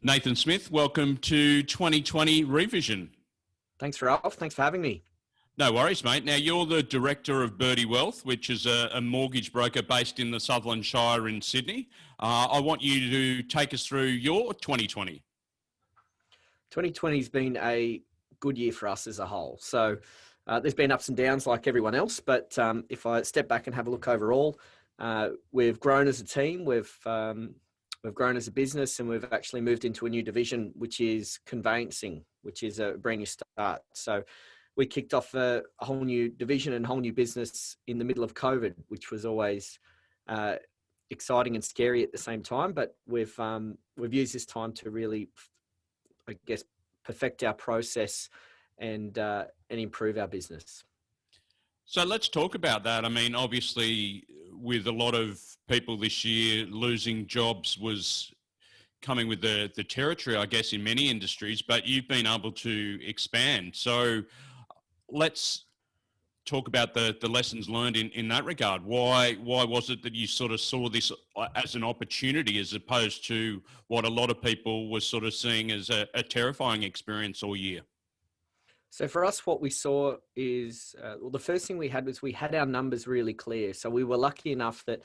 Nathan Smith, welcome to 2020 Revision. Thanks, Ralph. Thanks for having me. No worries, mate. Now, you're the director of Birdie Wealth, which is a mortgage broker based in the Sutherland Shire in Sydney. I want you to take us through your 2020. 2020 has been a good year for us as a whole. So there's been ups and downs like everyone else, but if I step back and have a look overall, we've grown as a team, we've grown as a business, and we've actually moved into a new division, which is conveyancing, which is a brand new start. So we kicked off a whole new division and whole new business in the middle of COVID, which was always exciting and scary at the same time. But we've used this time to really, I guess, perfect our process and improve our business. So let's talk about that. I mean, obviously, with a lot of people this year, losing jobs was coming with the territory, I guess, in many industries, but you've been able to expand. So let's talk about the lessons learned in that regard. Why was it that you sort of saw this as an opportunity as opposed to what a lot of people were sort of seeing as a terrifying experience all year? So for us, what we saw is, the first thing we had was we had our numbers really clear. So we were lucky enough that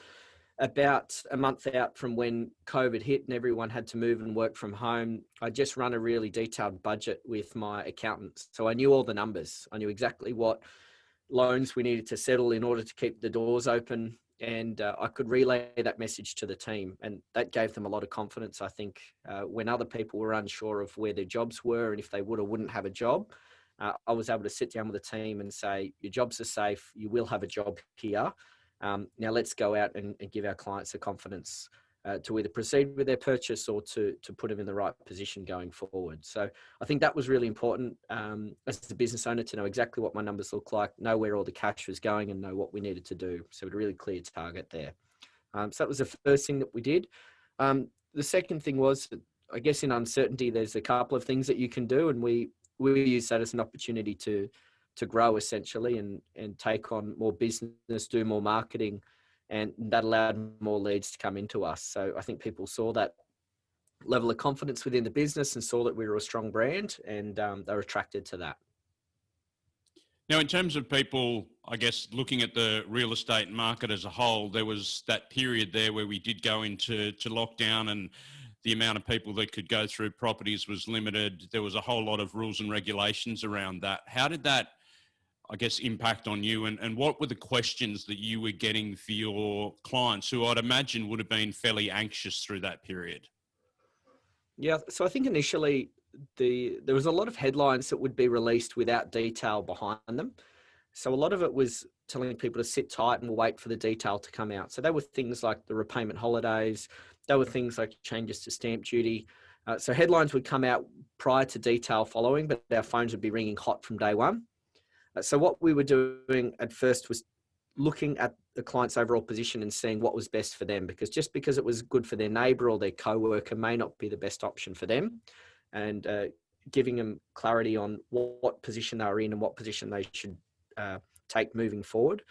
about a month out from when COVID hit and everyone had to move and work from home, I just run a really detailed budget with my accountants. So I knew all the numbers. I knew exactly what loans we needed to settle in order to keep the doors open. And I could relay that message to the team. And that gave them a lot of confidence, I think, when other people were unsure of where their jobs were and if they would or wouldn't have a job. I was able to sit down with the team and say, your jobs are safe. You will have a job here. Now let's go out and give our clients the confidence to either proceed with their purchase or to put them in the right position going forward. So I think that was really important as a business owner to know exactly what my numbers look like, know where all the cash was going and know what we needed to do. So a really clear target there. So that was the first thing that we did. The second thing was, I guess in uncertainty, there's a couple of things that you can do. And we use that as an opportunity to grow essentially and take on more business, do more marketing, and that allowed more leads to come into us. So I think people saw that level of confidence within the business and saw that we were a strong brand, and they were attracted to that. Now, in terms of people, I guess, looking at the real estate market as a whole, there was that period there where we did go into lockdown and the amount of people that could go through properties was limited. There was a whole lot of rules and regulations around that. How did that, I guess, impact on you? And what were the questions that you were getting for your clients who I'd imagine would have been fairly anxious through that period? Yeah, so I think initially there was a lot of headlines that would be released without detail behind them. So a lot of it was telling people to sit tight and we'll wait for the detail to come out. So there were things like the repayment holidays. There were things like changes to stamp duty. So headlines would come out prior to detail following, but our phones would be ringing hot from day one. So what we were doing at first was looking at the client's overall position and seeing what was best for them, because just because it was good for their neighbour or their co-worker may not be the best option for them, and giving them clarity on what position they were in and what position they should take moving forward.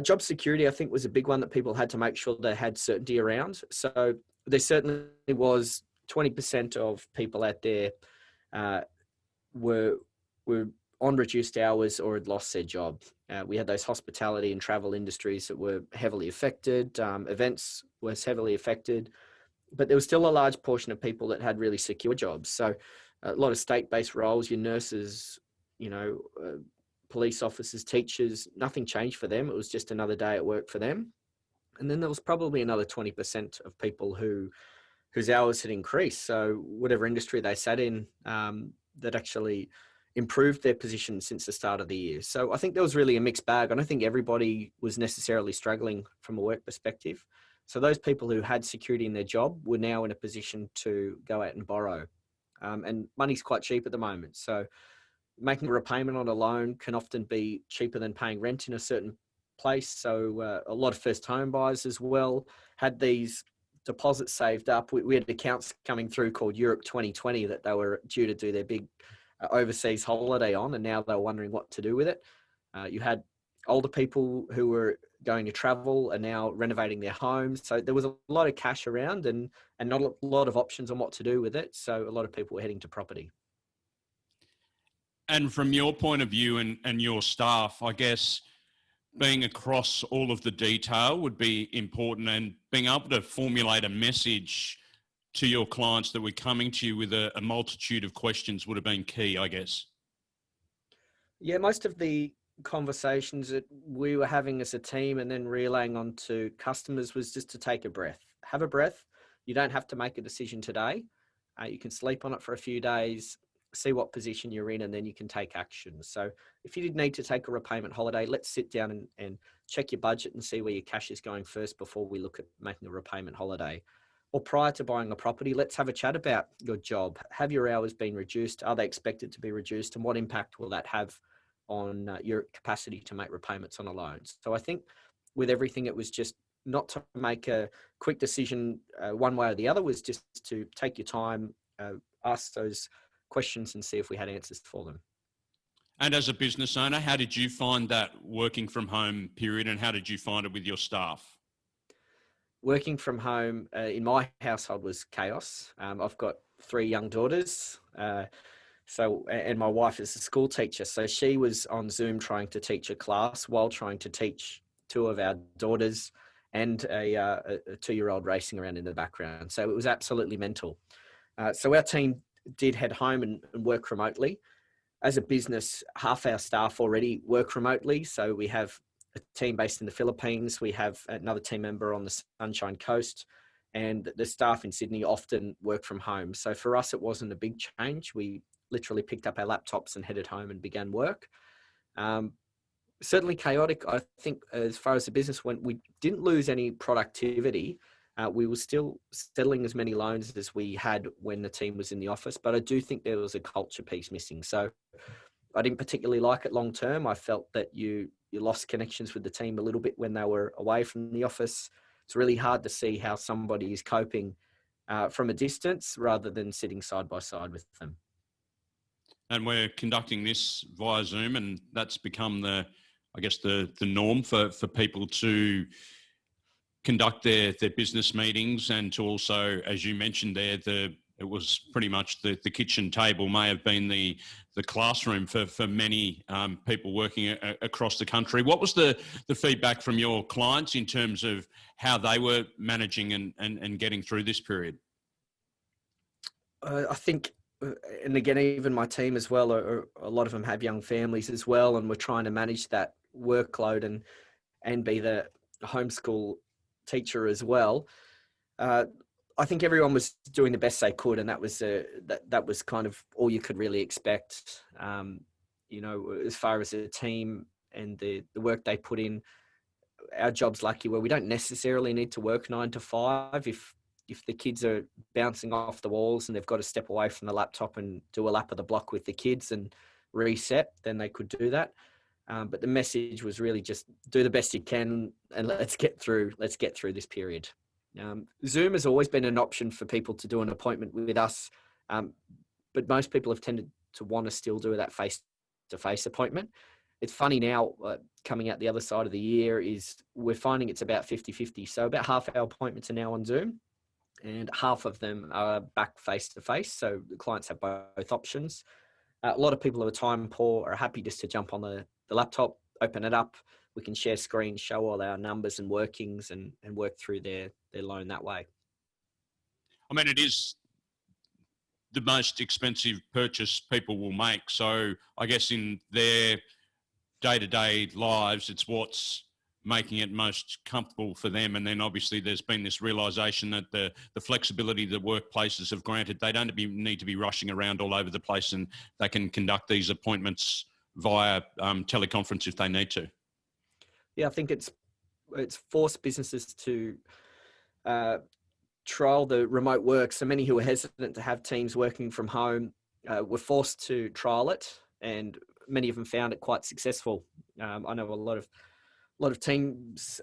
Job security, I think, was a big one that people had to make sure they had certainty around. So there certainly was 20% of people out there were on reduced hours or had lost their job. We had those hospitality and travel industries that were heavily affected. Events was heavily affected, but there was still a large portion of people that had really secure jobs. So a lot of state-based roles, your nurses, police officers, teachers, nothing changed for them. It was just another day at work for them. And then there was probably another 20% of people whose hours had increased. So whatever industry they sat in, that actually improved their position since the start of the year. So I think there was really a mixed bag. I don't think everybody was necessarily struggling from a work perspective. So those people who had security in their job were now in a position to go out and borrow. And money's quite cheap at the moment. So making a repayment on a loan can often be cheaper than paying rent in a certain place. So a lot of first home buyers as well had these deposits saved up. We had accounts coming through called Europe 2020 that they were due to do their big overseas holiday on, and now they're wondering what to do with it. You had older people who were going to travel are now renovating their homes. So there was a lot of cash around and not a lot of options on what to do with it. So a lot of people were heading to property. And from your point of view and your staff, I guess being across all of the detail would be important, and being able to formulate a message to your clients that were coming to you with a multitude of questions would have been key, I guess. Yeah, most of the conversations that we were having as a team and then relaying on to customers was just to take a breath. Have a breath. You don't have to make a decision today. You can sleep on it for a few days, see what position you're in, and then you can take action. So if you did need to take a repayment holiday, let's sit down and check your budget and see where your cash is going first before we look at making a repayment holiday. Or prior to buying a property, let's have a chat about your job. Have your hours been reduced? Are they expected to be reduced? And what impact will that have on your capacity to make repayments on a loan? So I think with everything, it was just not to make a quick decision one way or the other, was just to take your time, ask those questions and see if we had answers for them. And as a business owner, how did you find that working from home period, and how did you find it with your staff? Working from home in my household was chaos. I've got 3 young daughters. And my wife is a school teacher. So she was on Zoom trying to teach a class while trying to teach 2 of our daughters and a 2-year-old racing around in the background. So it was absolutely mental. So our team did head home and work remotely. As a business, half our staff already work remotely. So we have a team based in the Philippines. We have another team member on the Sunshine Coast, and the staff in Sydney often work from home. So for us, it wasn't a big change. We literally picked up our laptops and headed home and began work. Certainly chaotic. I think as far as the business went, we didn't lose any productivity. We were still settling as many loans as we had when the team was in the office, but I do think there was a culture piece missing. So I didn't particularly like it long term. I felt that you lost connections with the team a little bit when they were away from the office. It's really hard to see how somebody is coping from a distance rather than sitting side by side with them. And we're conducting this via Zoom, and that's become the norm for people to conduct their business meetings, and to also, as you mentioned there, it was pretty much the kitchen table may have been the classroom for many people working across the country. What was the feedback from your clients in terms of how they were managing and getting through this period? I think, and again, even my team as well, a lot of them have young families as well, and we're trying to manage that workload and be the homeschool teacher as well. I think everyone was doing the best they could, and that was that was kind of all you could really expect. As far as the team and the work they put in, our job's lucky where we don't necessarily need to work 9 to 5. If the kids are bouncing off the walls and they've got to step away from the laptop and do a lap of the block with the kids and reset, then they could do that. But the message was really just do the best you can and let's get through this period. Zoom has always been an option for people to do an appointment with us, but most people have tended to want to still do that face-to-face appointment. It's funny now, coming out the other side of the year, is we're finding it's about 50-50. So about half our appointments are now on Zoom, and half of them are back face-to-face. So the clients have both options. A lot of people who are time poor are happy just to jump on the laptop, open it up. We can share screens, show all our numbers and workings, and work through their loan that way. I mean, it is the most expensive purchase people will make. So I guess in their day-to-day lives, it's what's making it most comfortable for them. And then obviously there's been this realization that the flexibility that workplaces have granted, they don't need to be rushing around all over the place, and they can conduct these appointments via teleconference if they need to. Yeah, I think it's forced businesses to trial the remote work. So many who are hesitant to have teams working from home were forced to trial it, and many of them found it quite successful. I know a lot of teams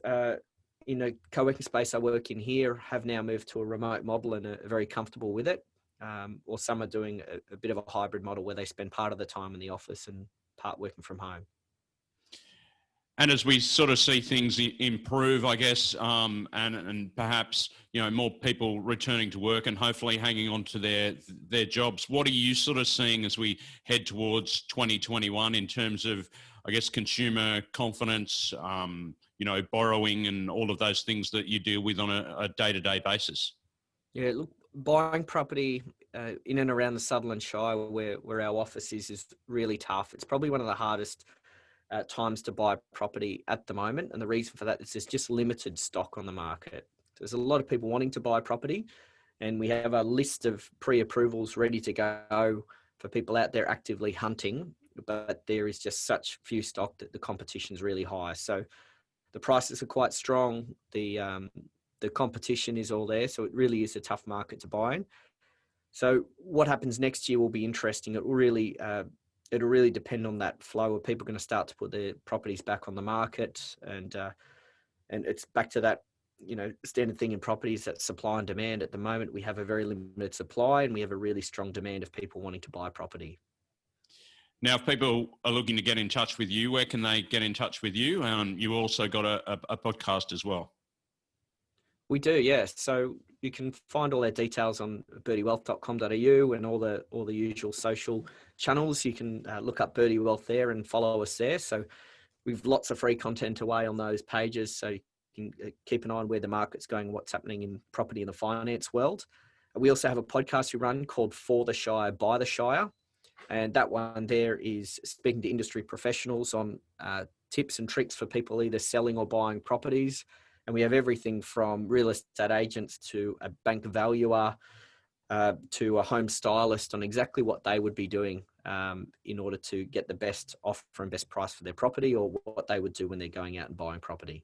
in a co-working space I work in here have now moved to a remote model and are very comfortable with it. Or some are doing a bit of a hybrid model where they spend part of the time in the office and part working from home. And as we sort of see things improve, I guess, and perhaps, you know, more people returning to work and hopefully hanging on to their jobs, what are you sort of seeing as we head towards 2021 in terms of, I guess, consumer confidence, you know, borrowing and all of those things that you deal with on a day-to-day basis? Yeah, look, buying property in and around the Sutherland Shire, where our office is really tough. It's probably one of the hardest times to buy property at the moment, and the reason for that is there's just limited stock on the market. There's a lot of people wanting to buy property, and we have a list of pre-approvals ready to go for people out there actively hunting, but there is just such few stock that the competition is really high. So the prices are quite strong. The competition is all there, so it really is a tough market to buy in. So what happens next year will be interesting. It'll really depend on that flow. Are people going to start to put their properties back on the market? And it's back to that, you know, standard thing in properties, that supply and demand. At the moment, we have a very limited supply, and we have a really strong demand of people wanting to buy property. Now, if people are looking to get in touch with you, where can they get in touch with you? You also got a podcast as well. We do, yes. So you can find all our details on birdiewealth.com.au and all the usual social channels. You can look up Birdie Wealth there and follow us there. So we've lots of free content away on those pages. So you can keep an eye on where the market's going, what's happening in property and the finance world. We also have a podcast we run called For the Shire, By the Shire. And that one there is speaking to industry professionals on tips and tricks for people either selling or buying properties. And we have everything from real estate agents to a bank valuer to a home stylist on exactly what they would be doing in order to get the best offer and best price for their property, or what they would do when they're going out and buying property.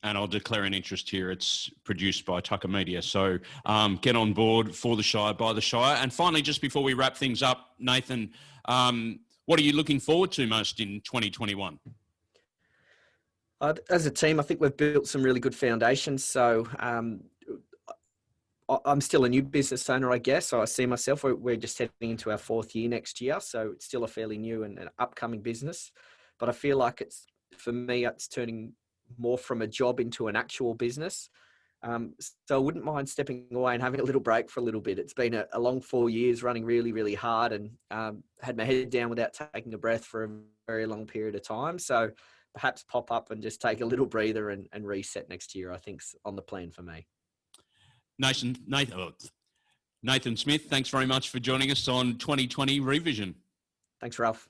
And I'll declare an interest here. It's produced by Tucker Media. So get on board For the Shire, By the Shire. And finally, just before we wrap things up, Nathan, what are you looking forward to most in 2021? As a team, I think we've built some really good foundations. So I'm still a new business owner, I guess. So I see myself, we're just heading into our 4th year next year. So it's still a fairly new and an upcoming business. But I feel like for me, it's turning more from a job into an actual business. So I wouldn't mind stepping away and having a little break for a little bit. It's been a long 4 years running really, really hard, and had my head down without taking a breath for a very long period of time. So perhaps pop up and just take a little breather and reset next year, I think's on the plan for me. Nathan Smith, thanks very much for joining us on 2020 Revision. Thanks, Ralph.